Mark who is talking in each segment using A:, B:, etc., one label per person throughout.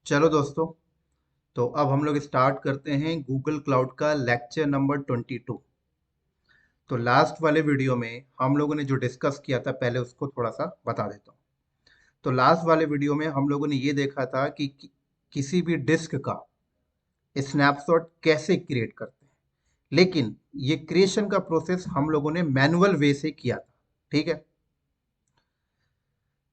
A: चलो दोस्तों, तो अब हम लोग स्टार्ट करते हैं गूगल क्लाउड का लेक्चर नंबर 22। तो लास्ट वाले वीडियो में हम लोगों ने जो डिस्कस किया था, पहले उसको थोड़ा सा बता देता हूँ। तो लास्ट वाले वीडियो में हम लोगों ने ये देखा था कि किसी भी डिस्क का स्नैपशॉट कैसे क्रिएट करते हैं। लेकिन ये क्रिएशन का प्रोसेस हम लोगों ने मैनुअल वे से किया था। ठीक है,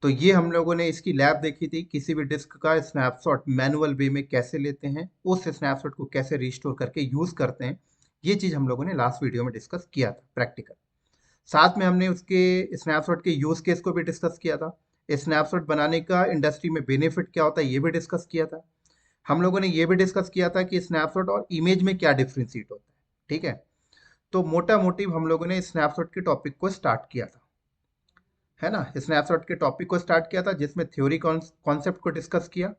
A: तो ये हम लोगों ने इसकी लैब देखी थी, किसी भी डिस्क का स्नैपशॉट मैनुअल वे में कैसे लेते हैं, उस स्नैपशॉट को कैसे रिस्टोर करके यूज करते हैं। ये चीज हम लोगों ने लास्ट वीडियो में डिस्कस किया था प्रैक्टिकल। साथ में हमने उसके स्नैपशॉट के यूज केस को भी डिस्कस किया था। स्नैपशॉट बनाने का इंडस्ट्री में बेनिफिट क्या होता है, ये भी डिस्कस किया था। हम लोगों ने ये भी डिस्कस किया था कि स्नैपशॉट और इमेज में क्या डिफ्रेंशिएट होता है। ठीक है, तो मोटा मोटिव हम लोगों ने स्नैपशॉट के टॉपिक को स्टार्ट किया था, है ना। स्नैपशॉट के टॉपिक को स्टार्ट किया था, जिसमें थ्योरी कॉन्सेप्ट को डिस्कस किया,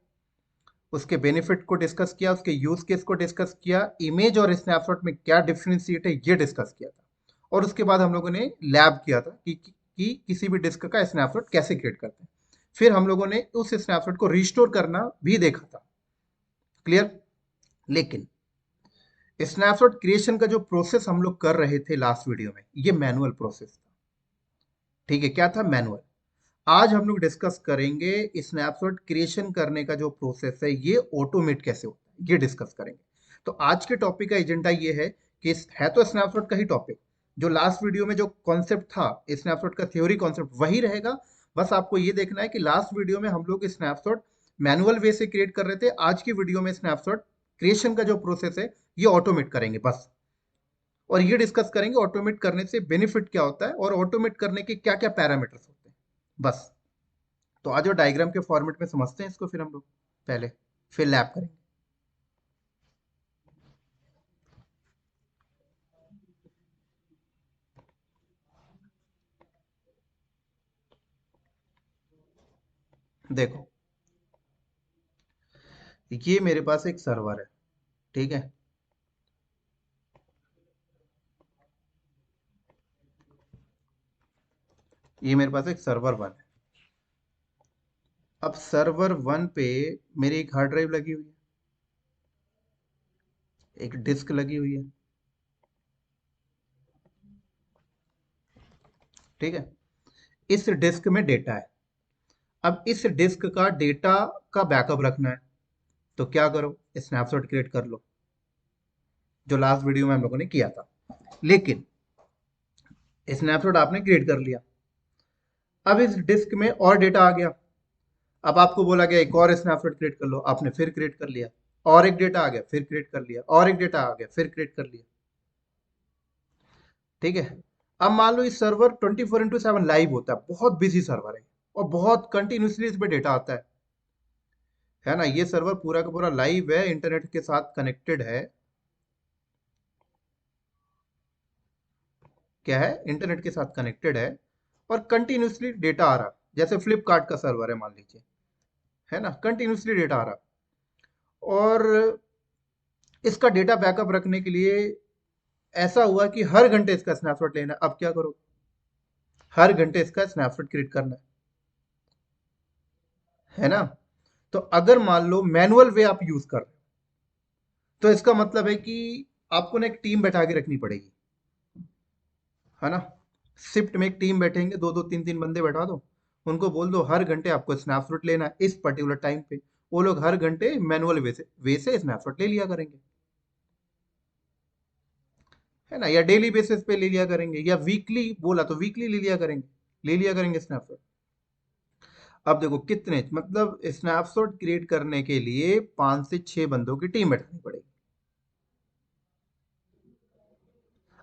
A: उसके बेनिफिट को डिस्कस किया, उसके यूज केस को डिस्कस किया, इमेज और स्नैपशॉट में क्या डिफरेंशिएट है ये डिस्कस किया था। और उसके बाद हम लोगों ने लैब किया था कि किसी भी डिस्क का स्नैपशॉट कैसे क्रिएट करते हैं। फिर हम लोगों ने उस स्नैपशॉट को रिस्टोर करना भी देखा था। क्लियर। लेकिन स्नैपशॉट क्रिएशन का जो प्रोसेस हम लोग कर रहे थे लास्ट वीडियो में, ये मैनुअल प्रोसेस था। ठीक है, क्या था? मैनुअल। आज हम लोग डिस्कस करेंगे स्नैपशॉट क्रिएशन करने का जो प्रोसेस है, ये ऑटोमेट कैसे होता है, ये डिस्कस करेंगे। तो आज के टॉपिक का एजेंडा ये है कि है तो स्नैपशॉट का ही टॉपिक, जो लास्ट वीडियो में जो कॉन्सेप्ट था स्नैपशॉट का, थ्योरी कॉन्सेप्ट वही रहेगा। बस आपको ये देखना है कि लास्ट वीडियो में हम लोग स्नैपशॉट मैनुअल वे से क्रिएट कर रहे थे, आज की वीडियो में स्नैपशॉट क्रिएशन का जो प्रोसेस है ये ऑटोमेट करेंगे बस। और ये डिस्कस करेंगे ऑटोमेट करने से बेनिफिट क्या होता है और ऑटोमेट करने के क्या क्या पैरामीटर्स होते हैं, बस। तो आज वो डायग्राम के फॉर्मेट में समझते हैं इसको, फिर हम लोग पहले फिर लैब करेंगे। देखो, ये मेरे पास एक सर्वर है। ठीक है, ये मेरे पास एक सर्वर वन है। अब सर्वर वन पे मेरी एक हार्ड ड्राइव लगी हुई है, एक डिस्क लगी हुई है। ठीक है, इस डिस्क में डेटा है। अब इस डिस्क का डेटा का बैकअप रखना है, तो क्या करो, स्नैपशॉट क्रिएट कर लो, जो लास्ट वीडियो में हम लोगों ने किया था। लेकिन स्नैपशॉट आपने क्रिएट कर लिया, अब इस डिस्क में और डेटा आ गया। अब आपको बोला गया एक और स्नैपशॉट क्रिएट कर लो, आपने फिर क्रिएट कर लिया। और एक डेटा आ गया, फिर क्रिएट कर लिया। और एक डेटा आ गया, फिर क्रिएट कर लिया। ठीक है, अब मान लो इस सर्वर 24/7 लाइव होता है, बहुत बिजी सर्वर है और बहुत कंटिन्यूसली इस पे डेटा आता है ना। ये सर्वर पूरा का पूरा लाइव है, इंटरनेट के साथ कनेक्टेड है। क्या है? इंटरनेट के साथ कनेक्टेड है और कंटिन्यूसली डेटा आ रहा, जैसे फ्लिपकार्ट का सर्वर है मान लीजिए, है ना, कंटिन्यूसली डेटा आ रहा। और इसका डेटा बैकअप रखने के लिए ऐसा हुआ कि हर घंटे इसका स्नैपशॉट लेना है। अब क्या करो, हर घंटे इसका स्नैपशॉट क्रिएट करना है ना। तो अगर मान लो मैनुअल वे आप यूज कर रहे हो, तो इसका मतलब है कि आपको ना एक टीम बैठा के रखनी पड़ेगी, है ना। शिफ्ट में एक टीम बैठेंगे, दो दो तीन तीन बंदे बैठा दो, उनको बोल दो हर घंटे आपको स्नैपशॉट लेना है इस पर्टिकुलर टाइम पे। वो लोग हर घंटे मैनुअल वे से स्नैपशॉट ले लिया करेंगे, है ना। या डेली बेसिस पे ले लिया करेंगे, या वीकली बोला तो वीकली ले लिया करेंगे स्नैपशॉट। अब देखो कितने, मतलब स्नैपशॉट क्रिएट करने के लिए 5 से 6 बंदों की टीम बैठानी पड़ेगी।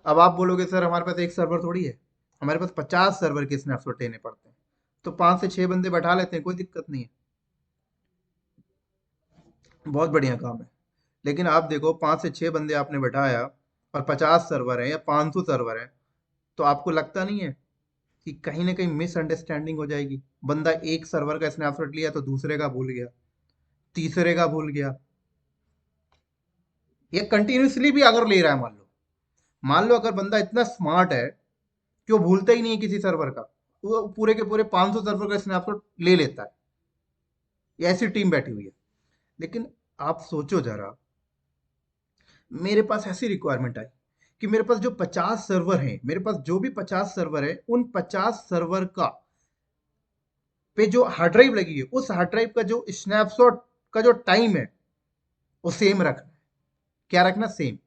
A: अब आप बोलोगे सर हमारे पास एक सर्वर थोड़ी है, हमारे पास 50 सर्वर के स्नैपशॉट लेने पड़ते हैं। तो 5 से 6 बंदे बैठा लेते हैं, कोई दिक्कत नहीं है, बहुत बढ़िया काम है। लेकिन आप देखो 5 से 6 बंदे आपने बैठाया और 50 सर्वर है या 500 सर्वर है, तो आपको लगता नहीं है कि कहीं ना कहीं मिसअंडरस्टैंडिंग हो जाएगी। बंदा एक सर्वर का स्नैपशॉट लिया तो दूसरे का भूल गया, तीसरे का भूल गया, ये कंटिन्यूसली भी अगर ले रहा है, मान लो अगर बंदा इतना स्मार्ट है कि वो भूलता ही नहीं है किसी सर्वर का, वो पूरे के पूरे 500 सर्वर का स्नैपशॉट ले लेता है, ये ऐसी टीम बैठी हुई है। लेकिन आप सोचो जरा, मेरे पास ऐसी रिक्वायरमेंट आई कि मेरे पास जो 50 सर्वर हैं, मेरे पास जो भी 50 सर्वर है, उन 50 सर्वर का पे जो हार्ड ड्राइव लगी है, उस हार्ड ड्राइव का जो स्नैपशॉट का जो टाइम है वो सेम रखना है। क्या रखना? सेम।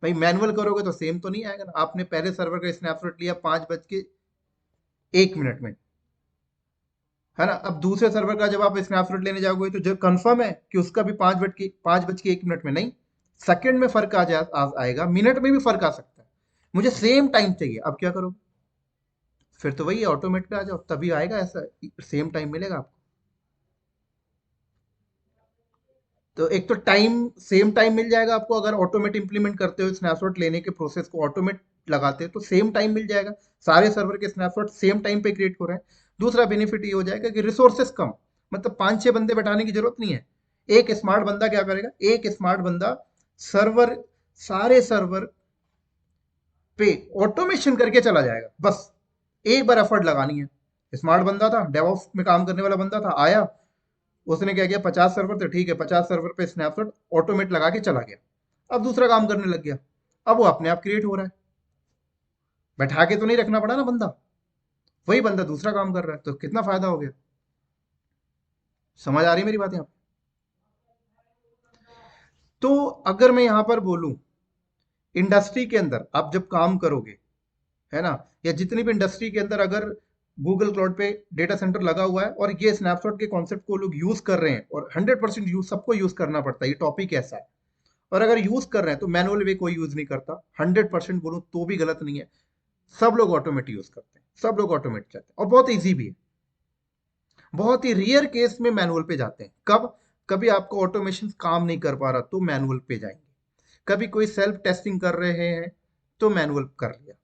A: भाई मैनुअल करोगे तो सेम तो नहीं आएगा ना। आपने पहले सर्वर का स्नैपशॉट लिया 5:01 में, है ना। अब दूसरे सर्वर का जब आप स्नैपशॉट लेने जाओगे तो जो कंफर्म है कि उसका भी 5:01 में नहीं, सेकंड में फर्क आएगा, मिनट में भी फर्क आ सकता है। मुझे सेम टाइम चाहिए। अब क्या करोगे? फिर तो वही ऑटोमेट पे आ जाओ, तभी आएगा ऐसा, सेम टाइम मिलेगा आपको। तो एक तो टाइम, सेम टाइम मिल जाएगा आपको। अगर ऑटोमेट इंप्लीमेंट करते हो, स्नैपशॉट लेने के प्रोसेस को ऑटोमेट लगाते हो तो सेम टाइम मिल जाएगा। सारे सर्वर के स्नैपशॉट सेम टाइम पे क्रिएट हो रहे हैं। दूसरा बेनिफिट ये हो जाएगा कि रिसोर्सेस कम, मतलब 5-6 बंदे बैठाने की जरूरत नहीं है। एक स्मार्ट बंदा क्या करेगा? एक स्मार्ट बंदा सर्वर, सारे सर्वर पे ऑटोमेशन करके चला जाएगा। बस एक बार एफर्ट लगानी है। स्मार्ट बंदा था, डेवऑप्स में काम करने वाला बंदा था, आया, उसने क्या किया, 50 सर्वर थे, ठीक है, 50 सर्वर पे स्नैपशॉट ऑटोमेट लगा के चला गया। अब दूसरा काम करने लग गया। अब वो अपने आप क्रिएट हो रहा है। बैठा के तो नहीं रखना पड़ा ना बंदा, वही बंदा दूसरा काम कर रहा है, तो कितना फायदा हो गया। समझ आ रही है मेरी बात यहाँ पे? तो अगर मैं यहाँ पर बोलूं, इंडस्ट्री के अंदर आप जब काम करोगे, है ना, या जितनी भी इंडस्ट्री के अंदर अगर गूगल क्लाउड पे डेटा सेंटर लगा हुआ है और ये स्नैपशॉट के कॉन्सेप्ट को लोग यूज कर रहे हैं, और 100% यूज सबको यूज करना पड़ता है, ये टॉपिक ऐसा है। और अगर यूज कर रहे हैं तो मैनुअल वे कोई यूज नहीं करता। 100% बोलूं तो भी गलत नहीं है। सब लोग ऑटोमेट यूज करते हैं, सब लोग ऑटोमेट चाहते हैं, और बहुत ईजी भी है। बहुत ही रेयर केस में मैनुअल पे जाते हैं। कब? कभी आपको ऑटोमेशन काम नहीं कर पा रहा तो मैनुअल पे जाएंगे, कभी कोई सेल्फ टेस्टिंग कर रहे हैं तो मैनुअल कर लिया,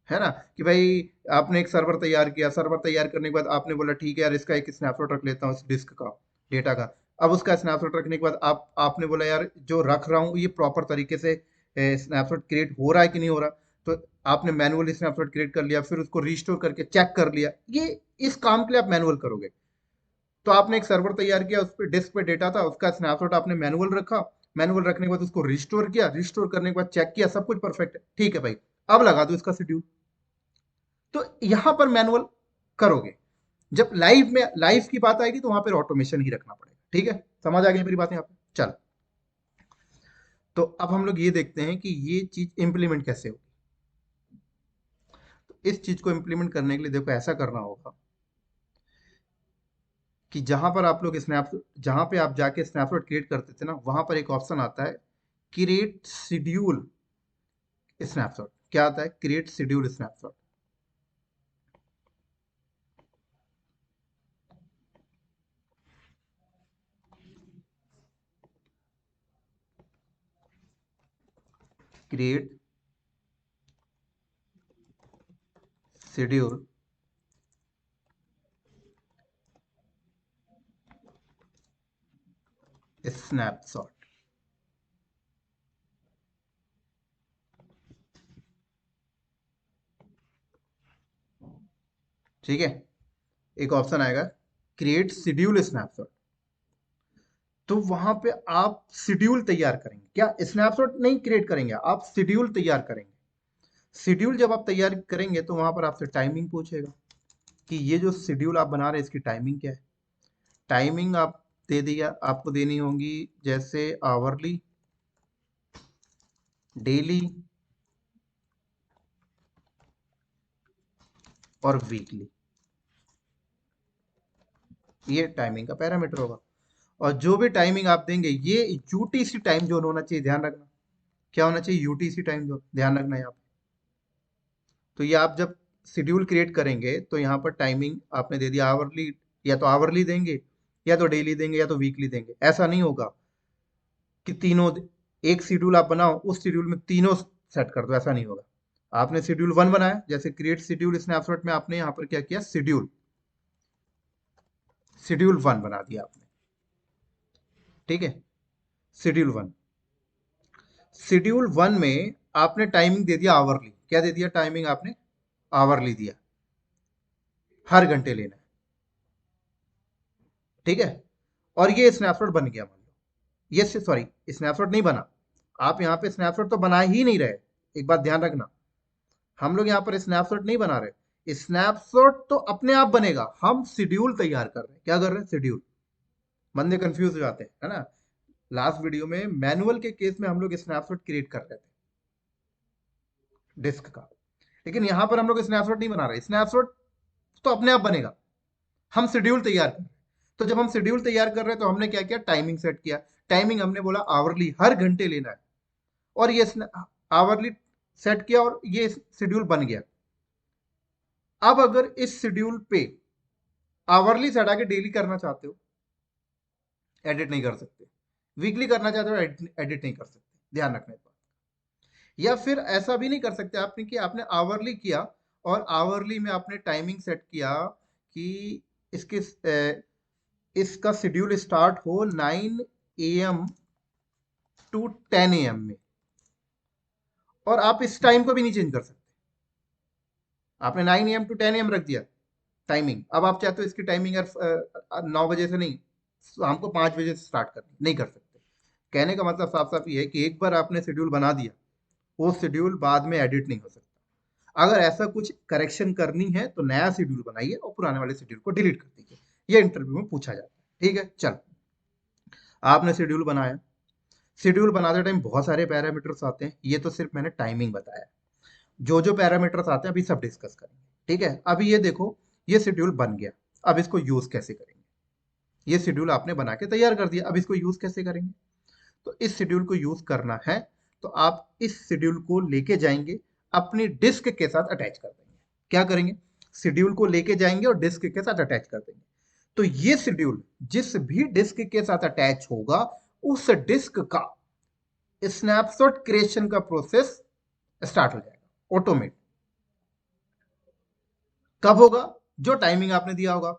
A: है ना। कि भाई आपने एक सर्वर तैयार किया, सर्वर तैयार करने के बाद आपने बोला ठीक है यार, इसका एक स्नैपशॉट रख लेता हूँ इस डिस्क का, डेटा का। अब उसका स्नैपशॉट रखने के बाद आपने बोला यार जो रख रहा हूँ ये प्रॉपर तरीके से स्नैपशॉट क्रिएट हो रहा है कि नहीं हो रहा। तो आपने मैनुअली स्नैपशॉट क्रिएट कर लिया, फिर उसको रिस्टोर करके चेक कर लिया। ये इस काम के लिए आप मैनुअल करोगे। तो आपने एक सर्वर तैयार किया, उस पर डिस्क पे डेटा था, उसका स्नैपशॉट आपने मैनुअल रखा, मैनुअल रखने के बाद उसको रिस्टोर किया, रिस्टोर करने के बाद चेक किया, सब कुछ परफेक्ट है, ठीक है भाई, अब लगा दो इसका शेड्यूल। तो यहां पर मैनुअल करोगे। जब लाइव की बात आएगी तो वहां पर ऑटोमेशन ही रखना पड़ेगा। ठीक है, समझ आ गई मेरी बात यहाँ पे? चल, तो अब हम लोग ये देखते हैं कि ये चीज इंप्लीमेंट कैसे होगी। तो इस चीज को इंप्लीमेंट करने के लिए देखो ऐसा करना होगा कि जहां पर आप लोग स्नैप, जहां पे आप जाके स्नैपशॉट क्रिएट करते थे ना, वहां पर एक ऑप्शन आता है, क्रिएट शेड्यूल स्नैपशॉट। क्या आता है? Create schedule snapshot. Create schedule snapshot. ठीक है, एक ऑप्शन आएगा क्रिएट शेड्यूल स्नैपशॉट। तो वहां पे आप शेड्यूल तैयार करेंगे। क्या स्नैपशॉट नहीं क्रिएट करेंगे, आप शेड्यूल तैयार करेंगे। शेड्यूल जब आप तैयार करेंगे तो वहां पर आपसे टाइमिंग पूछेगा कि ये जो शेड्यूल आप बना रहे हैं इसकी टाइमिंग क्या है। टाइमिंग आप दे दिया, आपको देनी होगी जैसे आवरली, डेली और वीकली। ये टाइमिंग का पैरामीटर होगा। और जो भी टाइमिंग आप देंगे ये यूटीसी टाइम जोन होना चाहिए, ध्यान रखना। क्या होना चाहिए? यूटीसी टाइम जोन, ध्यान रखना यहाँ पे। तो ये आप जब शेड्यूल क्रिएट करेंगे तो यहाँ पर टाइमिंग आपने दे दिया आवरली, या तो आवरली देंगे, या तो डेली देंगे, या तो वीकली देंगे। ऐसा नहीं होगा कि तीनों, एक शेड्यूल आप बनाओ उस शेड्यूल में तीनों सेट कर दो, ऐसा नहीं होगा। आपने शेड्यूल 1 बनाया, जैसे क्रिएट शेड्यूल स्नैपशॉट में आपने यहाँ पर क्या किया, शेड्यूल, शेड्यूल 1 बना दिया आपने। ठीक है, शेड्यूल 1, शेड्यूल 1 में आपने टाइमिंग दे दिया आवरली। क्या दे दिया टाइमिंग आपने? आवरली दिया, हर घंटे लेना है। ठीक है, और ये स्नैपशॉट बन गया मान लो, ये सॉरी स्नैपशॉट नहीं बना, आप यहाँ पे स्नैपशॉट तो बना ही नहीं रहे, एक बात ध्यान रखना, हम लोग यहाँ पर स्नैपशॉट नहीं बना रहे, स्नैपशॉट तो अपने आप बनेगा, हम शेड्यूल तैयार कर रहे हैं, क्या कर रहे हैं, शेड्यूल। बंदे कंफ्यूज हो जाते हैं, है ना। लास्ट वीडियो में मैनुअल के केस में हम लोग स्नैपशॉट क्रिएट कर रहे थे डिस्क का, लेकिन यहां पर हम लोग स्नैपशॉट नहीं बना रहे, स्नैपशॉट तो अपने आप बनेगा, हम शेड्यूल तैयार कर रहे हैं। तो जब हम शेड्यूल तैयार कर रहे हैं तो हमने क्या किया, टाइमिंग सेट किया, टाइमिंग हमने बोला आवरली, हर घंटे लेना है, और ये आवरली सेट किया और ये शेड्यूल बन गया। अब अगर इस शेड्यूल पे आवरली से हटा के डेली करना चाहते हो, एडिट नहीं कर सकते, वीकली करना चाहते हो, एडिट नहीं कर सकते, ध्यान रखना इस बात। या फिर ऐसा भी नहीं कर सकते आपने कि आपने आवरली किया और आवरली में आपने टाइमिंग सेट किया कि इसके इसका शेड्यूल स्टार्ट हो 9 AM टू 10 AM में, और आप इस टाइम को भी नहीं चेंज कर सकते, आपने 9 AM टू 10 AM रख दिया टाइमिंग, अब आप चाहते हो इसकी टाइमिंग यार 9 बजे से नहीं, हमको 5 बजे से स्टार्ट करनी, नहीं कर सकते। कहने का मतलब साफ साफ ये है कि एक बार आपने शेड्यूल बना दिया, वो शेड्यूल बाद में एडिट नहीं हो सकता। अगर ऐसा कुछ करेक्शन करनी है तो नया शेड्यूल बनाइए और पुराने वाले शेड्यूल को डिलीट कर दीजिए, ये इंटरव्यू में पूछा जाता है। ठीक है, चल आपने शेड्यूल बनाया, शेड्यूल बनाते टाइम बहुत सारे पैरामीटर्स आते हैं, ये तो सिर्फ मैंने टाइमिंग बताया, जो जो पैरामीटर्स आते हैं अभी सब डिस्कस करेंगे। ठीक है, अभी ये देखो, ये शेड्यूल बन गया, अब इसको यूज कैसे करेंगे, ये शेड्यूल आपने बना के तैयार कर दिया, अब इसको यूज कैसे करेंगे। तो इस शेड्यूल को यूज करना है तो आप इस शेड्यूल को लेके जाएंगे, अपनी डिस्क के साथ अटैच कर देंगे। क्या करेंगे, शेड्यूल को लेके जाएंगे और डिस्क के साथ अटैच कर देंगे। तो ये शेड्यूल जिस भी डिस्क के साथ अटैच होगा, उस डिस्क का स्नैपशॉट क्रिएशन का प्रोसेस स्टार्ट हो जाएगा ऑटोमेटिक। कब होगा, जो टाइमिंग आपने दिया होगा,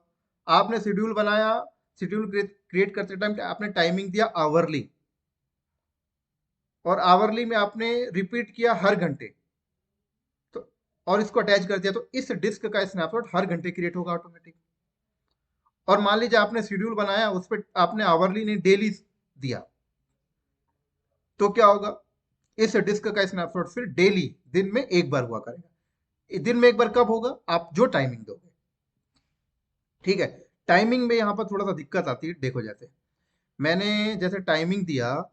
A: आपने शेड्यूल बनाया, शेड्यूल क्रिएट करते टाइम आपने टाइमिंग दिया आवरली, और आवरली में आपने रिपीट किया हर घंटे, तो और इसको अटैच कर दिया, तो इस डिस्क का स्नैपशॉट हर घंटे क्रिएट होगा ऑटोमेटिक। और मान लीजिए आपने शेड्यूल बनाया, उस पर आपने आवरली नहीं डेली दिया, तो क्या होगा, इस डिस्क का स्नैपशॉट फिर डेली दिन में एक बार हुआ करेगा। दिन में एक बार कब होगा, आप जो टाइमिंग दोगे। ठीक है, टाइमिंग में यहां पर थोड़ा सा दिक्कत आती है, देखो जैसे मैंने जैसे टाइमिंग दिया,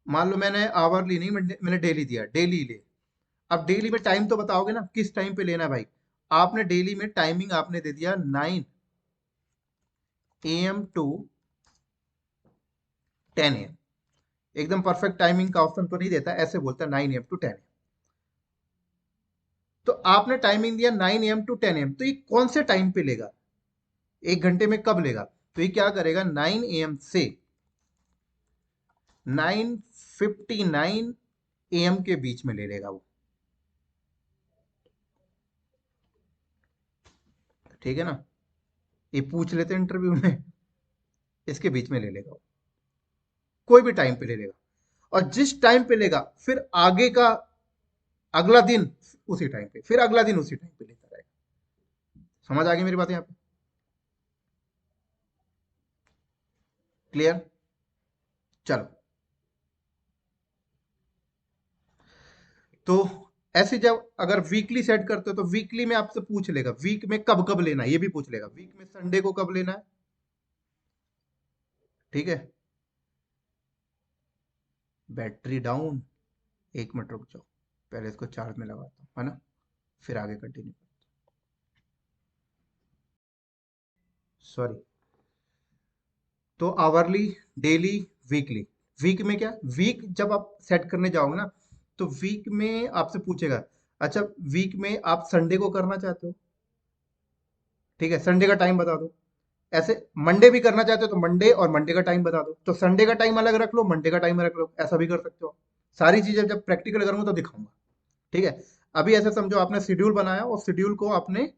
A: मान लो मैंने आवरली नहीं, मैंने डेली दिया, डेली ले। अब डेली में टाइम तो बताओगे ना, किस टाइम पे लेना है भाई। आपने डेली में टाइमिंग आपने दे दिया 9 AM टू 10 AM, एकदम परफेक्ट टाइमिंग का ऑप्शन तो नहीं देता, ऐसे बोलता है 9 AM टू 10 AM। तो आपने टाइमिंग दिया 9 AM टू 10 AM, तो ये कौन से टाइम पे लेगा, एक घंटे में कब लेगा, तो ये क्या करेगा, 9 AM से 9:59 AM के बीच में ले लेगा वो। ठीक है ना, ये पूछ लेते इंटरव्यू में, इसके बीच में ले लेगा वो, कोई भी टाइम पे ले लेगा, और जिस टाइम पे लेगा फिर आगे का अगला दिन उसी टाइम पे, फिर अगला दिन उसी टाइम पे लेता रहेगा। समझ आ गई मेरी बात यहाँ पे, क्लियर। चलो, तो ऐसे जब अगर वीकली सेट करते हो तो वीकली में आपसे पूछ लेगा वीक में कब कब लेना है, ये भी पूछ लेगा वीक में संडे को कब लेना है। ठीक है, बैटरी डाउन, 1 मिनट रुक जाओ, पहले इसको चार्ज में लगाता हूँ, है ना, फिर आगे कंटिन्यू। सॉरी, तो आवरली, डेली, वीकली। वीक में क्या, वीक जब आप सेट करने जाओगे ना, तो वीक में आपसे पूछेगा, अच्छा वीक में आप संडे को करना चाहते हो, ठीक है, संडे का टाइम बता दो। ऐसे मंडे भी करना चाहते हो तो मंडे और मंडे का टाइम बता दो, तो संडे का टाइम अलग रख लो, मंडे का टाइम रख लो, ऐसा भी कर सकते हो। सारी चीजें जब प्रैक्टिकल करूंगा तो दिखाऊंगा। ठीक है, अभी ऐसे समझो आपने शेड्यूल बनाया और शेड्यूल को आपने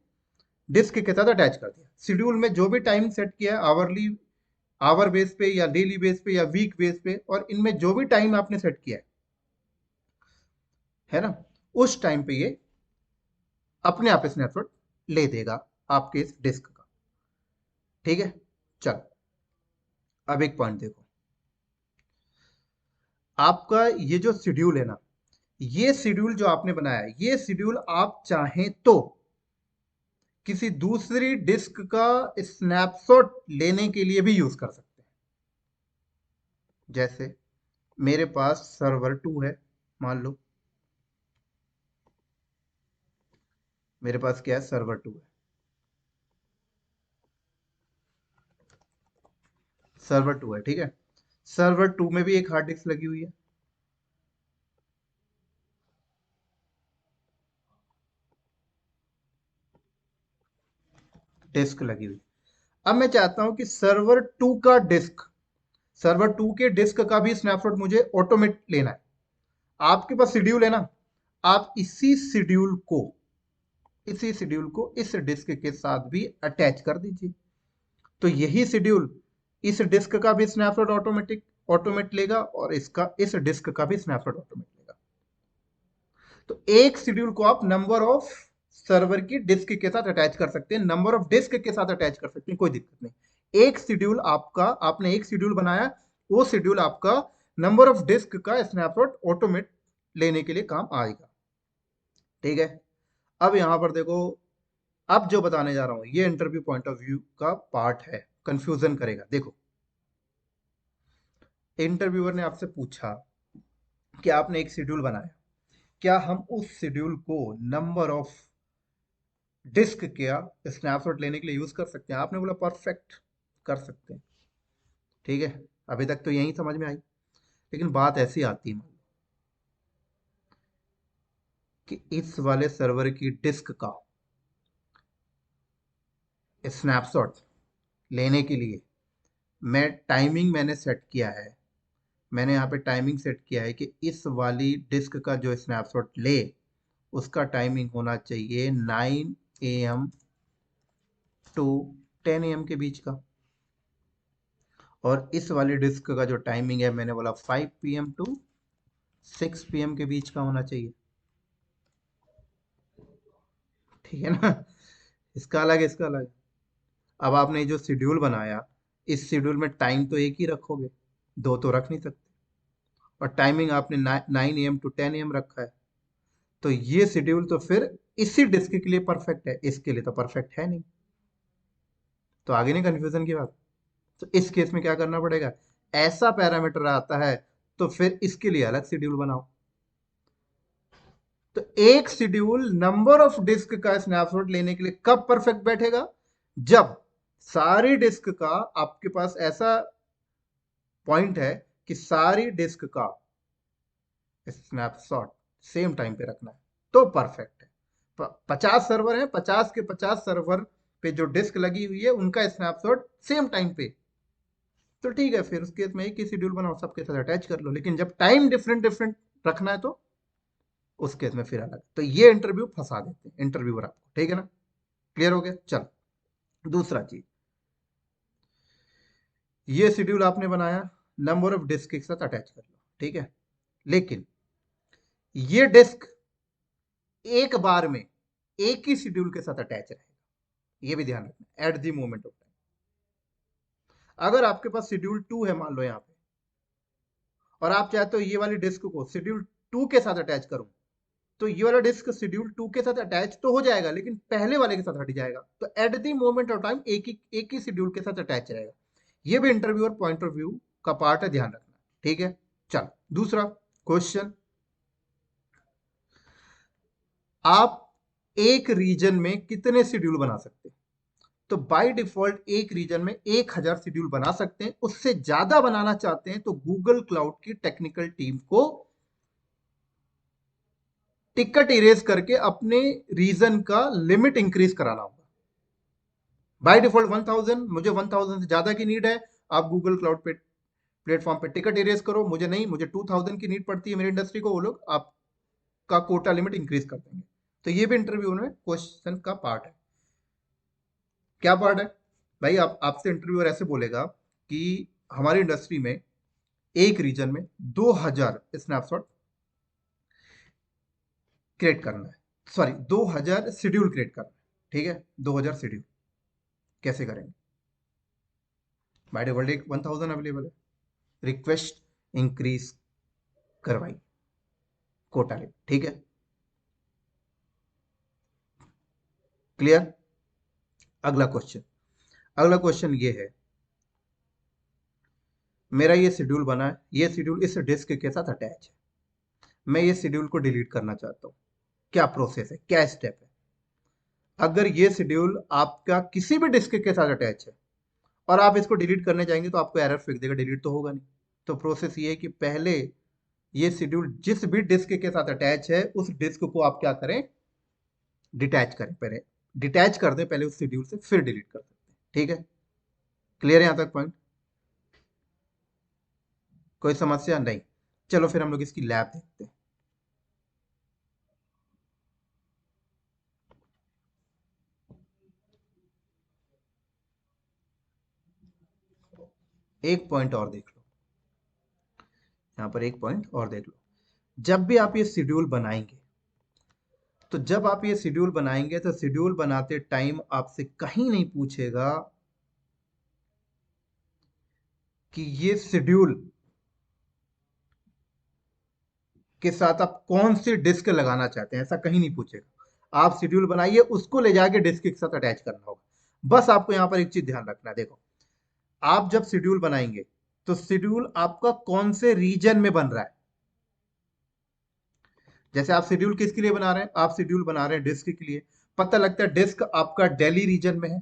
A: डिस्क के साथ अटैच कर दिया, शेड्यूल में जो भी टाइम सेट किया है आवरली, आवर बेस पे या डेली बेस पे या वीक बेस पे, और इनमें जो भी टाइम आपने सेट किया है ना, उस टाइम पे ये अपने आप स्नैपशॉट ले देगा आपके इस डिस्क का। ठीक है, चल, अब एक पॉइंट देखो, आपका ये जो शेड्यूल है ना, ये शेड्यूल जो आपने बनाया है, ये शेड्यूल आप चाहें तो किसी दूसरी डिस्क का स्नैपशॉट लेने के लिए भी यूज कर सकते हैं। जैसे मेरे पास सर्वर 2 है, मान लो मेरे पास क्या है, सर्वर 2 है। सर्वर 2 है, ठीक है। सर्वर 2 में भी एक हार्ड डिस्क लगी हुई है, डिस्क लगी हुई। अब मैं चाहता हूं कि सर्वर 2 का डिस्क, सर्वर 2 के डिस्क का भी स्नैपशॉट मुझे ऑटोमेट लेना है। आपके पास शेड्यूल है ना, आप इसी शेड्यूल को इस डिस्क के साथ भी अटैच कर दीजिए। तो यही शेड्यूल इस डिस्क का भी स्नैपशॉट ऑटोमेट लेगा और इसका इस डिस्क का भी स्नैपशॉट ऑटोमेट लेगा। तो एक शेड्यूल को आप नंबर ऑफ सर्वर की डिस्क के साथ अटैच कर सकते हैं, नंबर ऑफ डिस्क के साथ अटैच कर सकते हैं, कोई दिक्कत नहीं। एक शेड्यूल आपका, आपने एक शेड्यूल बनाया, वो शेड्यूल आपका नंबर ऑफ डिस्क का स्नैपशॉट ऑटोमेट लेने के लिए काम आएगा, ठीक है। अब यहां पर देखो, अब जो बताने जा रहा हूं ये इंटरव्यू पॉइंट ऑफ व्यू का पार्ट है, कंफ्यूजन करेगा। देखो, इंटरव्यूअर ने आपसे पूछा कि आपने एक शेड्यूल बनाया, क्या हम उस शेड्यूल को नंबर ऑफ डिस्क क्या स्नैपशॉट लेने के लिए यूज कर सकते हैं? आपने बोला परफेक्ट, कर सकते हैं, ठीक है। अभी तक तो यही समझ में आई, लेकिन बात ऐसी आती है कि इस वाले सर्वर की डिस्क का स्नैपशॉट लेने के लिए मैंने सेट किया है, मैंने यहाँ पे टाइमिंग सेट किया है कि इस वाली डिस्क का जो स्नैपशॉट ले, उसका टाइमिंग होना चाहिए 9 AM टू 10 AM के बीच का। और इस वाली डिस्क का जो टाइमिंग है, मैंने बोला 5 PM टू 6 PM के बीच का होना चाहिए, ठीक है ना। इसका अलग है, इसका अलग है। अब आपने जो शेड्यूल बनाया, इस शेड्यूल में टाइम तो एक ही रखोगे, दो तो रख नहीं सकते। और टाइमिंग आपने 9 AM टू 10 AM रखा है, तो ये शेड्यूल तो फिर इसी डिस्क के लिए परफेक्ट है, इसके लिए तो परफेक्ट है नहीं। तो आगे नहीं कंफ्यूजन की बात। तो इस केस में क्या करना पड़ेगा, ऐसा पैरामीटर आता है तो फिर इसके लिए अलग शेड्यूल बनाओ। तो एक शेड्यूल नंबर ऑफ डिस्क का स्नैपशॉट लेने के लिए कब परफेक्ट बैठेगा, जब सारी डिस्क का आपके पास ऐसा पॉइंट है कि सारी डिस्क का स्नैपशॉट सेम टाइम पे रखना है, तो परफेक्ट है। 50 सर्वर है, 50 के 50 सर्वर पे जो डिस्क लगी हुई है उनका स्नैपशॉट सेम टाइम पे, तो ठीक है, फिर उस केस में एक ही शेड्यूल बनाओ, सबके साथ अटैच कर लो। लेकिन जब टाइम डिफरेंट डिफरेंट रखना है तो उस केस में फिर अलग। तो ये इंटरव्यू फंसा देते हैं इंटरव्यूअर आपको, ठीक है ना। क्लियर हो गया। चल, दूसरा चीज, ये शेड्यूल आपने बनाया, नंबर ऑफ डिस्क के साथ अटैच कर लो, ठीक है। लेकिन ये डिस्क एक बार में एक ही शेड्यूल के साथ अटैच रहेगा, ये भी ध्यान रखना at the moment of time. अगर आपके पास शेड्यूल 2 है, मान लो यहाँ पे, और आप चाहते हो ये वाली डिस्क को शेड्यूल 2 के साथ अटैच करूं, तो ये वाला डिस्क शेड्यूल 2 के साथ अटैच तो हो जाएगा, लेकिन पहले वाले के साथ हट जाएगा। तो at the moment of time एक ही शेड्यूल के साथ अटैच रहेगा। ये भी इंटरव्यूअर पॉइंट ऑफ व्यू का पार्ट है, ध्यान रखना, ठीक है। चल, दूसरा क्वेश्चन, आप एक रीजन में कितने शेड्यूल बना सकते हैं? तो बाय डिफॉल्ट एक रीजन में 1000 शेड्यूल बना सकते हैं। उससे ज्यादा बनाना चाहते हैं तो गूगल क्लाउड की टेक्निकल टीम को टिकट इरेज करके अपने रीजन का लिमिट इंक्रीज कराना होगा। बाय डिफॉल्ट 1000, मुझे 1000 से ज्यादा की नीड है, आप गूगल क्लाउड पे प्लेटफॉर्म पे टिकट इरेज करो। मुझे नहीं, मुझे 2000 की नीड पड़ती है मेरी इंडस्ट्री को, वो लोग आपका कोटा लिमिट इंक्रीज कर देंगे। तो ये भी इंटरव्यू में क्वेश्चन का पार्ट है। क्या पार्ट है भाई? आप आपसे इंटरव्यूअर ऐसे बोलेगा कि हमारी इंडस्ट्री में एक रीजन में 2000 स्नैपशॉट क्रिएट करना है, सॉरी 2000 शेड्यूल क्रिएट करना है, ठीक है। 2000 शेड्यूल कैसे करेंगे? बाय डिफॉल्ट 1000 अवेलेबल है, रिक्वेस्ट इंक्रीज करवाई कोटा लिमिट, ठीक है, क्लियर। अगला क्वेश्चन, अगला क्वेश्चन ये है, मेरा ये शेड्यूल बना है, ये शेड्यूल इस डिस्क के साथ अटैच है, मैं ये शेड्यूल को डिलीट करना चाहता हूँ, क्या प्रोसेस है, क्या स्टेप है? अगर ये शेड्यूल आपका किसी भी डिस्क के साथ अटैच है और आप इसको डिलीट करने जाएंगे तो आपको एरर फेंक देगा, डिलीट तो होगा नहीं। तो प्रोसेस ये है कि पहले ये शेड्यूल जिस भी डिस्क के साथ अटैच है उस डिस्क को आप क्या करें, डिटैच करें, पहले डिटैच कर दें पहले उस शेड्यूल से, फिर डिलीट कर सकते हैं, ठीक है, क्लियर है यहां तक पॉइंट? कोई समस्या नहीं। चलो फिर हम लोग इसकी लैब देखते हैं। एक पॉइंट और देख लो, यहाँ पर एक पॉइंट और देख लो, जब भी आप ये शेड्यूल बनाएंगे, तो जब आप ये शेड्यूल बनाएंगे तो शेड्यूल बनाते टाइम आपसे कहीं नहीं पूछेगा कि ये शेड्यूल के साथ आप कौन सी डिस्क लगाना चाहते हैं, ऐसा कहीं नहीं पूछेगा। आप शेड्यूल बनाइए, उसको ले जाके डिस्क के साथ अटैच करना होगा। बस आपको यहाँ पर एक चीज ध्यान रखना है, देखो आप जब शेड्यूल बनाएंगे तो शेड्यूल आपका कौन से रीजन में बन रहा है। जैसे आप शेड्यूल किसके लिए बना रहे हैं, आप शेड्यूल बना रहे हैं डिस्क के लिए, पता लगता है डिस्क आपका दिल्ली रीजन में है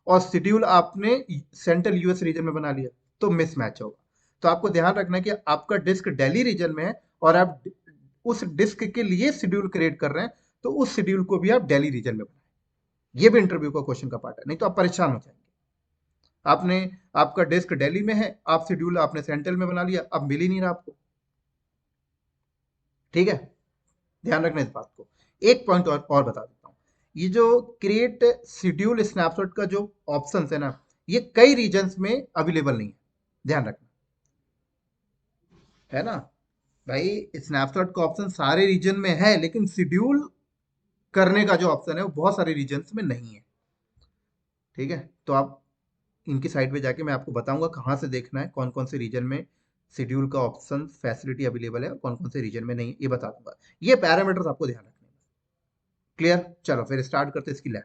A: और शेड्यूल आपने सेंट्रल यूएस रीजन में बना लिया, तो मिसमैच होगा। तो आपको ध्यान रखना है कि आपका डिस्क दिल्ली रीजन में है और आप उस डिस्क के लिए शेड्यूल क्रिएट कर रहे हैं, तो उस शेड्यूल को भी आप दिल्ली रीजन में बनाएं। ये भी इंटरव्यू का क्वेश्चन का पार्ट है, नहीं तो आप परेशान हो जाएंगे। आपने, आपका डिस्क दिल्ली में है, आप शेड्यूल आपने सेंट्रल में बना लिया, अब मिल ही नहीं रहा आपको, ठीक है, ध्यान रखना इस बात को। एक पॉइंट और बता देता हूँ, ये जो क्रिएट शेड्यूल स्नैपशॉट का जो ऑप्शन है ना, ये कई रीजन्स में अवेलेबल नहीं है, ध्यान रखना, है ना भाई। स्नैपशॉट का ऑप्शन सारे रीजन में है, लेकिन शेड्यूल करने का जो ऑप्शन है वो बहुत सारे रीजन्स में नहीं है, ठीक है। तो आप इनकी साइट पे जाके मैं आपको बताऊंगा कहाँ से देखना है, कौन कौन से रीजन में शेड्यूल का ऑप्शन फैसिलिटी अवेलेबल है और कौन कौन से रीजन में नहीं है, ये बता दूंगा। ये पैरामीटर्स आपको ध्यान रखने हैं, क्लियर। चलो फिर स्टार्ट करते हैं इसकी लैब।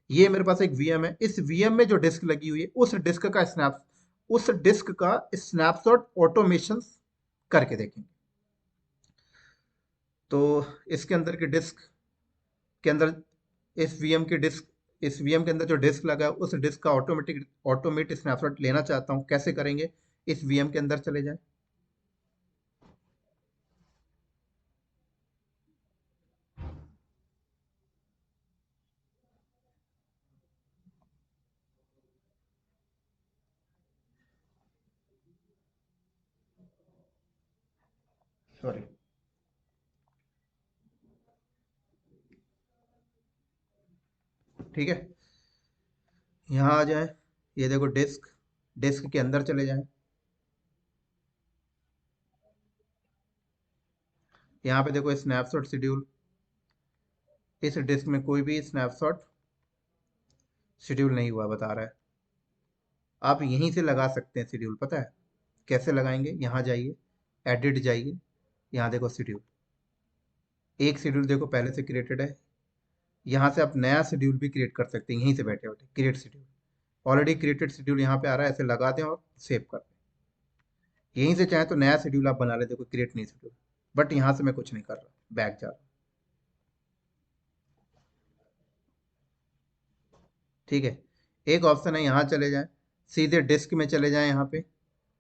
A: ये मेरे पास एक वीएम है, इस वीएम में जो डिस्क लगी हुई है उस डिस्क का स्नैपशॉट ऑटोमेशन करके देखेंगे। तो इसके अंदर की डिस्क के अंदर, इस वीएम की डिस्क, इस वीएम के अंदर जो डिस्क लगा है उस डिस्क का ऑटोमेट स्नैपशॉट लेना चाहता हूँ, कैसे करेंगे, इस वीएम के अंदर चले जाए, सॉरी, ठीक है, यहाँ आ जाए, ये देखो डिस्क, डिस्क के अंदर चले जाए, यहाँ पे देखो स्नैपशॉट शेड्यूल, इस डिस्क में कोई भी स्नैपशॉट शेड्यूल नहीं हुआ बता रहा है। आप यहीं से लगा सकते हैं शेड्यूल, पता है कैसे लगाएंगे, यहाँ जाइए, एडिट जाइए, यहाँ देखो शेड्यूल, एक शेड्यूल देखो पहले से क्रिएटेड है, यहाँ से आप नया शेड्यूल भी क्रिएट कर सकते हैं, यहीं से बैठे बैठे create schedule, already created schedule यहाँ पे आ रहा है, ऐसे लगा दें और सेव कर दें। यहीं से चाहे तो नया शेड्यूल आप बना ले, देखो क्रिएट नहीं शेड्यूल, बट यहाँ से मैं कुछ नहीं कर रहा, बैक जा रहा हूँ, ठीक है। एक ऑप्शन है, यहाँ चले जाएं, सीधे डिस्क में चले जाएं, यहाँ पे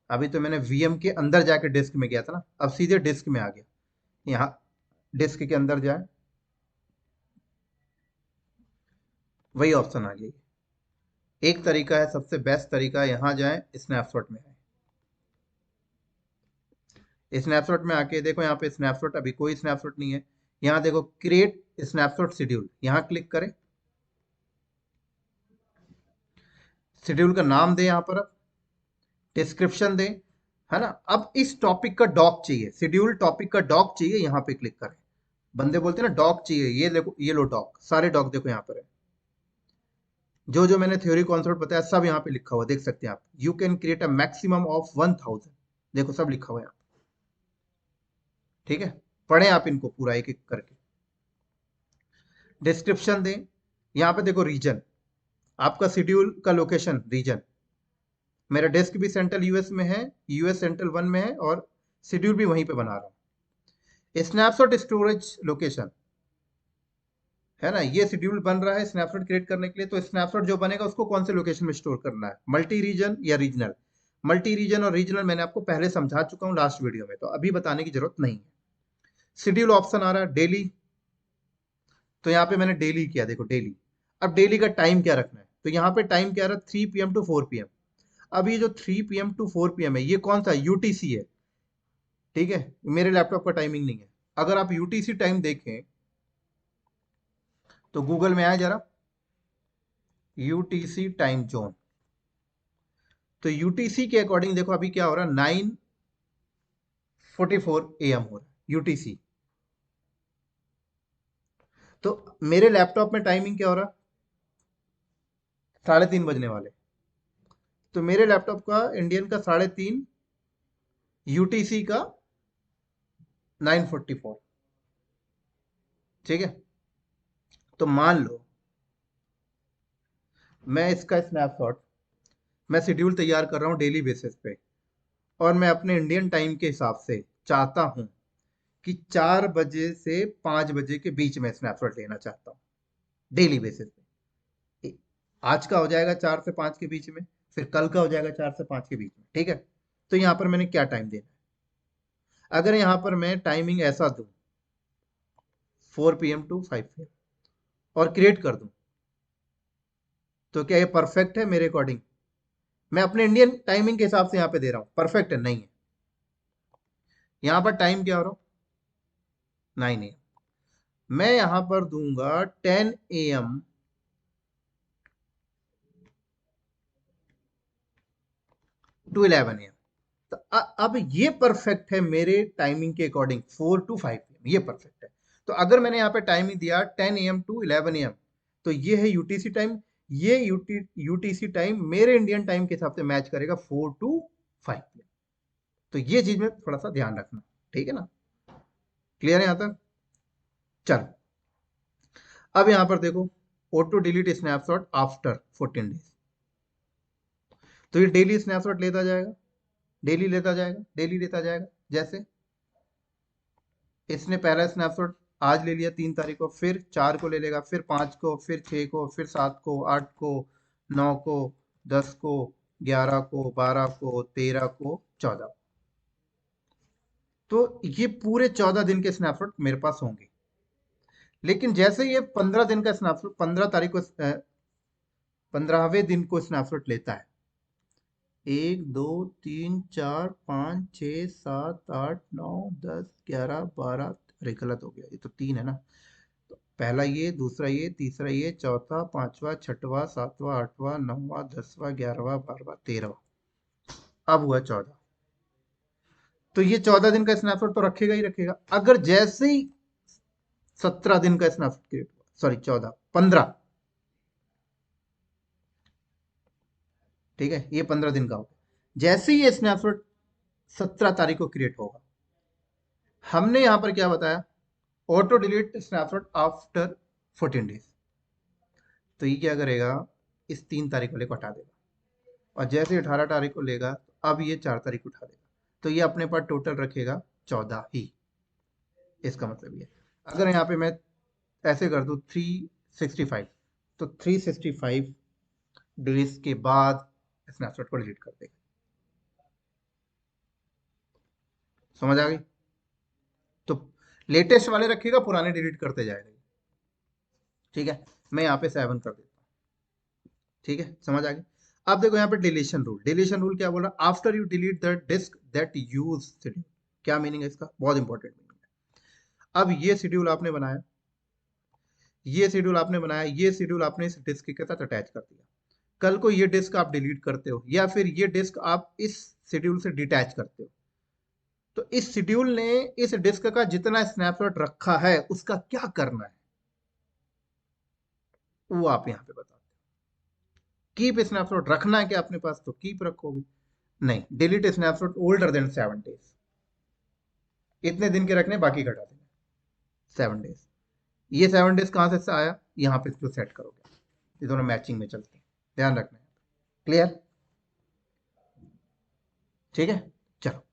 A: अभी तो मैंने वीएम के अंदर जाके डिस्क में गया था ना, अब सीधे डिस्क में आ गया, यहाँ डिस्क के अंदर जाए, वही ऑप्शन आ गई। एक तरीका है, सबसे बेस्ट तरीका है, यहाँ जाएं, स्नैपशॉट में आए, स्नैपशॉट में आके देखो, यहाँ पे स्नैपशॉट अभी कोई स्नैपशॉट नहीं है, यहाँ देखो क्रिएट स्नैपशॉट शेड्यूल, यहाँ क्लिक करें, शेड्यूल का नाम दें यहाँ पर, अब डिस्क्रिप्शन दें, है ना। अब इस टॉपिक का डॉक चाहिए, शेड्यूल टॉपिक का डॉक चाहिए, यहाँ पे क्लिक करें। बंदे बोलते हैं ना डॉक चाहिए, ये देखो, ये लो डॉक, सारे डॉक देखो यहाँ पर है, जो जो मैंने थ्योरी कॉन्सेप्ट बताया सब यहाँ पे लिखा हुआ देख सकते हैं आप। You can create a maximum of 1000, देखो सब लिखा हुआ है यहाँ पे, ठीक है। पढ़ें आप इनको पूरा एक एक करके। डिस्क्रिप्शन दें, यहाँ पे देखो रीजन, आपका शेड्यूल का लोकेशन रीजन। मेरा डेस्क भी सेंट्रल यूएस में है, यूएस सेंट्रल 1 में है, और शेड्यूल भी वहीं पे बना रहा हूँ। स्नैपशॉट स्टोरेज लोकेशन है ना, ये शेड्यूल बन रहा है स्नैपशॉट क्रिएट करने के लिए, तो स्नैपशॉट जो बनेगा उसको कौन से लोकेशन में स्टोर करना है, मल्टी रीजन या रीजनल। मल्टी रीजन और रीजनल मैंने आपको पहले समझा चुका हूँ लास्ट वीडियो में, तो अभी बताने की जरूरत नहीं है। शेड्यूल ऑप्शन आ रहा है डेली, तो यहाँ पे मैंने डेली किया, देखो डेली। अब डेली का टाइम क्या रखना है, तो यहाँ पे टाइम क्या रहा है 3 PM टू 4 PM। अब ये जो 3 PM टू 4 PM है, ये कौन सा यूटीसी है, ठीक है, मेरे लैपटॉप का टाइमिंग नहीं है। अगर आप यूटीसी टाइम देखें तो गूगल में आए जरा, यूटीसी टाइम जोन, तो यूटीसी के अकॉर्डिंग देखो अभी क्या हो रहा है, 9:44 AM हो रहा है यूटीसी। तो मेरे लैपटॉप में टाइमिंग क्या हो रहा, 3:30 बजने वाले। तो मेरे लैपटॉप का इंडियन का 3:30, यूटीसी का 9:44, ठीक है। तो मान लो मैं इसका स्नैपशॉट, मैं शेड्यूल तैयार कर रहा हूँ डेली बेसिस पे, और मैं अपने इंडियन टाइम के हिसाब से चाहता हूँ कि 4 बजे से 5 बजे के बीच में स्नैपशॉट लेना चाहता हूँ डेली बेसिस पे। आज का हो जाएगा 4 से 5 के बीच में, फिर कल का हो जाएगा 4 से 5 के बीच में, ठीक है। तो यहाँ पर मैंने क्या टाइम देना है, अगर यहाँ पर मैं टाइमिंग ऐसा दूं 4 PM टू 5 PM और क्रिएट कर दूं, तो क्या ये परफेक्ट है मेरे अकॉर्डिंग? मैं अपने इंडियन टाइमिंग के हिसाब से यहाँ पे दे रहा हूँ, परफेक्ट है? नहीं है। यहाँ पर टाइम क्या हो रहा, 9 AM। मैं यहाँ पर दूंगा 10 AM टू 11 AM। तो अब ये परफेक्ट है मेरे टाइमिंग के अकॉर्डिंग, 4 टू 5 PM ये परफेक्ट है। तो अगर मैंने यहाँ पे टाइमिंग दिया 10 AM टू 11 AM, तो ये है यूटीसी टाइम। ये यूटीसी टाइम मेरे इंडियन टाइम के हिसाब से मैच करेगा 4 टू 5 PM। तो ये चीज में थोड़ा सा ध्यान रखना, ठीक है ना, क्लियर है यहाँ तक? चलो अब यहाँ पर देखो, auto delete snapshot after 14 days. तो ये डेली स्नैपशॉट लेता जाएगा, डेली लेता जाएगा, डेली लेता जाएगा। जैसे इसने पहला स्नैपशॉट आज ले लिया 3 तारीख को, फिर 4 को ले लेगा, फिर 5 को, फिर 6 को, फिर 7 को, 8 को, 9 को, 10 को, 11 को, 12 को, 13 को, 14। तो ये पूरे 14 दिन के स्नैपशॉट मेरे पास होंगे। लेकिन जैसे ये 15 दिन का स्नैपशॉट 15 तारीख को 15वें दिन को स्नैपशॉट लेता है, 1 2 3 4 5 6 7 8 9 10 11 12, अरे गलत हो गया, ये तो 3 है ना। तो पहला ये, दूसरा ये, तीसरा ये, चौथा, पांचवा, छठवा, सातवां, आठवां, नौवां, 10वां, 11वां, 12वां, 13वां, अब हुआ 14। तो ये 14 दिन का स्नैपशॉट तो रखेगा ही रखेगा। अगर जैसे ही 17 दिन का स्नैपशॉट क्रिएट हुआ, सॉरी 14, 15, ठीक है, ये 15 दिन का होगा। जैसे ही ये स्नैपशॉट 17 तारीख को क्रिएट होगा, हमने यहां पर क्या बताया, auto delete snapshot after 14 days. तो ये क्या करेगा, इस 3 तारीख वाले को हटा देगा, और जैसे 18 तारीख को लेगा, तो अब ये 4 तारीख को उठा देगा। तो ये अपने पास टोटल रखेगा 14 ही। इसका मतलब ये, अगर यहाँ पे मैं ऐसे कर दूं 365, तो 365 डेज के बाद स्नैपशॉट को डिलीट कर देगा। समझ आ गई? तो लेटेस्ट वाले रखेगा, पुराने डिलीट करते जाएगा, ठीक है। मैं यहाँ पे 7 कर देता हूँ, ठीक है, समझ आ गई। अब देखो यहाँ पे डिलीशन रूल, डिलीशन रूल क्या बोल रहा, after you delete the disk that use schedule. क्या मीनिंग है इसका, बहुत इंपॉर्टेंट मीनिंग है। अब ये शेड्यूल आपने बनाया, ये शेड्यूल आपने बनाया, ये शेड्यूल आपने इस डिस्क के साथ अटैच कर दिया। कल को ये डिस्क आप डिलीट करते हो, या फिर ये डिस्क आप इस शेड्यूल से डिटैच करते हो, तो इस शेड्यूल ने इस डिस्क का जितना स्नैपशॉट रखा है उसका क्या करना है, वो आप यहाँ पे बताते हो। कीप स्नैपशॉट रखना है क्या अपने पास तो कीप रखोगे, नहीं, delete snapshot older than 7 days, इतने दिन के रखने बाकी घटा देना 7 डेज। ये 7 डेज कहाँ से आया, यहाँ पे जो सेट करोगे, ये दोनों मैचिंग में चलते हैं, ध्यान रखना है। क्लियर, ठीक है। चलो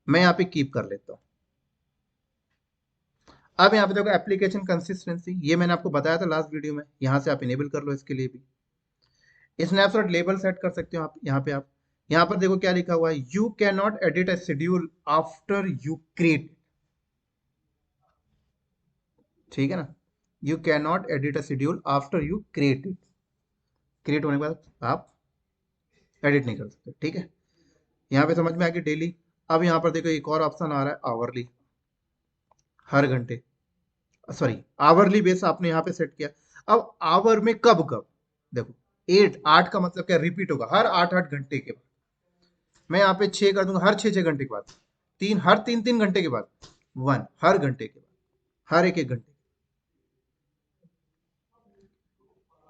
A: मैं यहाँ पे कीप कर लेता हूँ। अब यहाँ पे देखो एप्लीकेशन कंसिस्टेंसी, ये मैंने आपको बताया था लास्ट वीडियो में, यहाँ से आप इनेबल कर लो इसके लिए भी। स्नैपशॉट लेबल सेट कर सकते हो आप यहाँ पे। आप यहाँ पर देखो क्या लिखा हुआ है, you can not edit a schedule after you create, ठीक है ना, you can not edit a schedule after you create it, create होने के बाद आप एडिट नहीं कर सकते, ठीक है। यहाँ पे समझ में आ गई डेली। अब यहाँ पर देखो एक और ऑप्शन आ रहा है आवरली, हर घंटे, सॉरी आवरली बेस आपने यहाँ पे सेट किया। अब आवर में कब कब, देखो 8 का मतलब क्या, रिपीट होगा हर 8 8 घंटे के बाद। मैं यहाँ पे 6 कर दूंगा हर 6 6 घंटे के बाद, 3 हर 3 3 घंटे के बाद, 1 हर घंटे के बाद, हर 1 1 घंटे,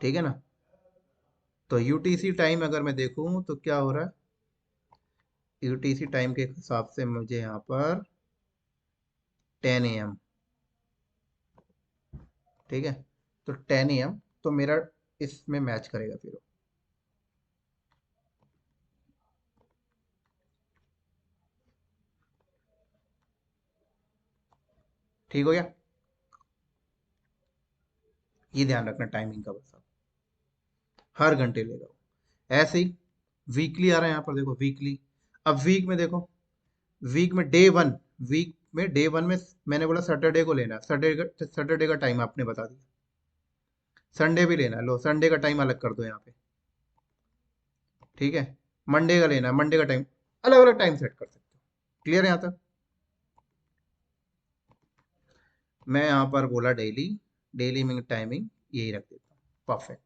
A: ठीक है ना। तो यूटीसी टाइम अगर मैं देखूं तो क्या हो रहा है, यूटीसी टाइम के हिसाब से मुझे यहाँ पर 10 AM, ठीक है। तो 10 AM तो मेरा इसमें मैच करेगा फिर, ठीक हो गया। ये ध्यान रखना टाइमिंग का, बस आप हर घंटे लेगा वो। ऐसे ही वीकली आ रहा है यहाँ पर, देखो वीकली। अब वीक में देखो, वीक में डे वन में मैंने बोला सैटरडे को लेना, सैटरडे का टाइम आपने बता दिया, संडे भी लेना, लो संडे का टाइम अलग कर दो यहाँ पे, ठीक है। मंडे का लेना, मंडे का टाइम, अलग अलग टाइम सेट कर सकते हो। क्लियर है यहाँ तक। मैं यहाँ पर बोला डेली, डेली में टाइमिंग यही रख देता हूँ, परफेक्ट।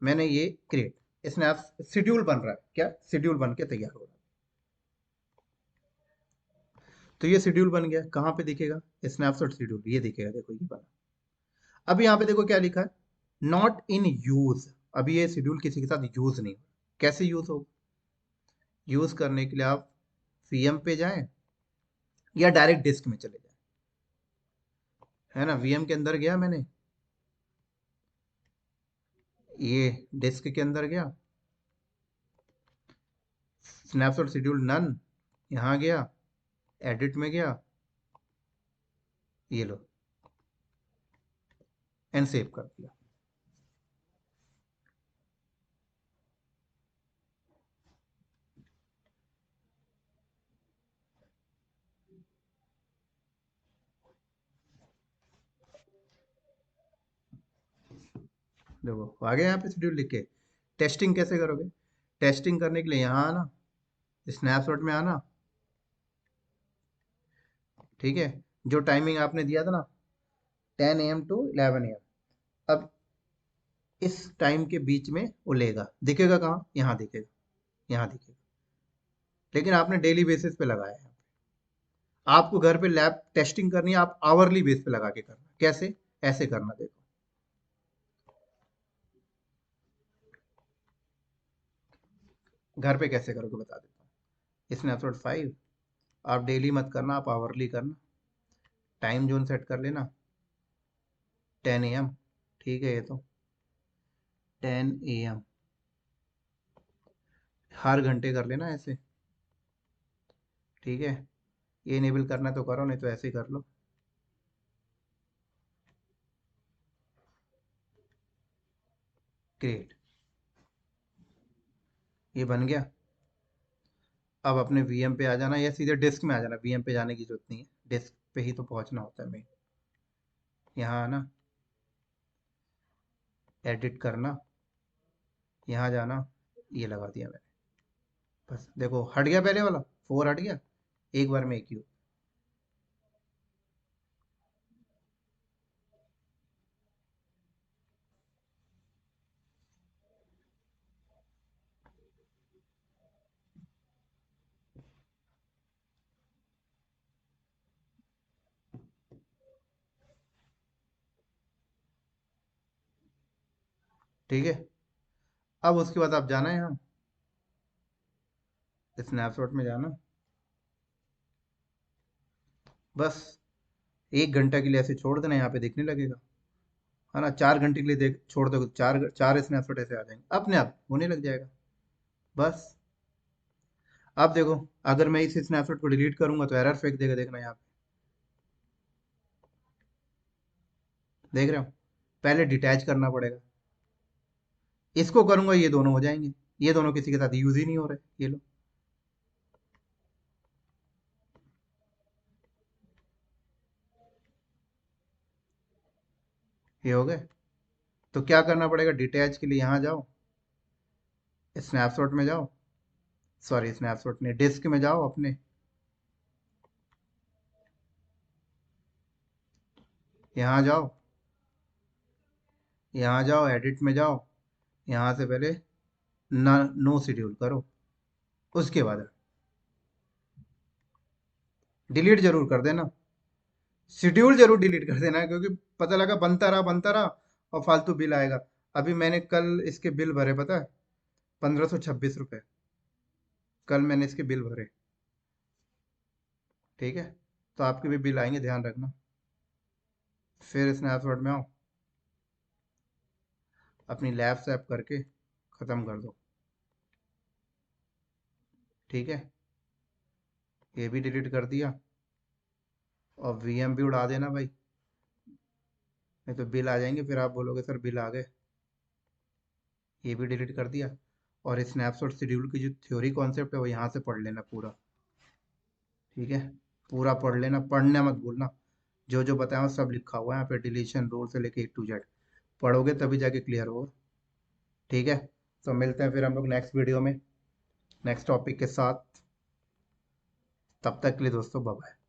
A: मैंने ये क्रिएट, स्नैप शेड्यूल बन रहा है, क्या शेड्यूल बन के तैयार हो रहा है। तो ये शेड्यूल बन गया, कहाँ पे दिखेगा, स्नैपशॉट शेड्यूल, ये दिखेगा, देखो ये बना। अब यहाँ पे देखो क्या लिखा है, नॉट इन यूज, अभी ये शेड्यूल किसी के साथ यूज नहीं हो। कैसे यूज होगा, यूज करने के लिए आप वीएम पे जाएं या डायरेक्ट डिस्क में चले जाएं, है ना। वीएम के अंदर गया मैंने, ये डिस्क के अंदर गया, स्नैपशॉट शेड्यूल नन, यहाँ गया, एडिट में गया, ये लो एंड सेव कर दिया। देखो आ गया यहाँ पे शेड्यूल लिख के। टेस्टिंग कैसे करोगे, टेस्टिंग करने के लिए यहाँ आना, स्नैपशॉट में आना, ठीक है। जो टाइमिंग आपने दिया था ना, 10 AM टू 11 AM, अब इस टाइम के बीच में वो लेगा, दिखेगा कहाँ, यहाँ दिखेगा, यहाँ दिखेगा। लेकिन आपने डेली बेसिस पे लगाया है, आपको घर पे लैब टेस्टिंग करनी है, आप आवरली बेस पे लगा के करना, कैसे, ऐसे करना, देखो घर पे कैसे करोगे बता देता हूँ। स्नैपशॉट 5, आप डेली मत करना, आप आवरली करना, टाइम जोन सेट कर लेना, 10 AM, ठीक है। ये तो 10 AM हर घंटे कर लेना ऐसे, ठीक है। ये इनेबल करना तो करो, नहीं तो ऐसे ही कर लो, ग्रेट, ये बन गया। अब अपने वीएम पे आ जाना या सीधे डिस्क में आ जाना, वीएम पे जाने की जरूरत नहीं है, डिस्क पे ही तो पहुंचना होता है मेन। यहाँ आना, एडिट करना, यहाँ जाना, ये लगा दिया मैंने, बस देखो हट गया पहले वाला, 4 हट गया, एक बार में एक ही हो। ठीक है। अब उसके बाद आप जाना है यहाँ स्नैपशॉट में जाना, बस 1 घंटा के लिए ऐसे छोड़ देना, यहाँ पे देखने लगेगा, है ना। 4 घंटे के लिए देख छोड़ दो, चार चार स्नैपशॉट ऐसे आ जाएंगे, अपने आप होने लग जाएगा। बस अब देखो, अगर मैं इस स्नैपशॉट को डिलीट करूंगा तो एरर फेंक देगा, देखना यहाँ पे, देख रहे हो। पहले डिटैच करना पड़ेगा, इसको करूंगा ये दोनों हो जाएंगे, ये दोनों किसी के साथ यूज ही नहीं हो रहे, ये लो। ये हो गए। तो क्या करना पड़ेगा, डिटैच के लिए यहाँ जाओ, स्नैपशॉट में जाओ, सॉरी स्नैपशॉट नहीं, डिस्क में जाओ अपने, यहाँ जाओ, यहाँ जाओ, एडिट में जाओ, यहाँ से पहले नो शेड्यूल करो, उसके बाद डिलीट जरूर कर देना, शेड्यूल जरूर डिलीट कर देना, क्योंकि पता लगा बनता रहा और फालतू बिल आएगा। अभी मैंने कल इसके बिल भरे, पता है, 1526 रुपये, कल मैंने इसके बिल भरे। ठीक है, तो आपके भी बिल आएंगे, ध्यान रखना। फिर स्नैपशॉट में आओ, अपनी लैब सैप करके ख़त्म कर दो। ठीक है, ये भी डिलीट कर दिया, और वीएम भी उड़ा देना भाई, नहीं तो बिल आ जाएंगे, फिर आप बोलोगे सर बिल आ गए। ये भी डिलीट कर दिया, और स्नैपशॉट शेड्यूल की जो थ्योरी कॉन्सेप्ट है वो यहाँ से पढ़ लेना पूरा। ठीक है, पूरा पढ़ लेना, पढ़ना मत भूलना, जो जो बताया वो सब लिखा हुआ है यहाँ पे, डिलीशन रूल से लेके A to Z, पढ़ोगे तभी जाके क्लियर होगा। ठीक है, तो मिलते हैं फिर हम लोग नेक्स्ट वीडियो में नेक्स्ट टॉपिक के साथ, तब तक के लिए दोस्तों बाय बाय।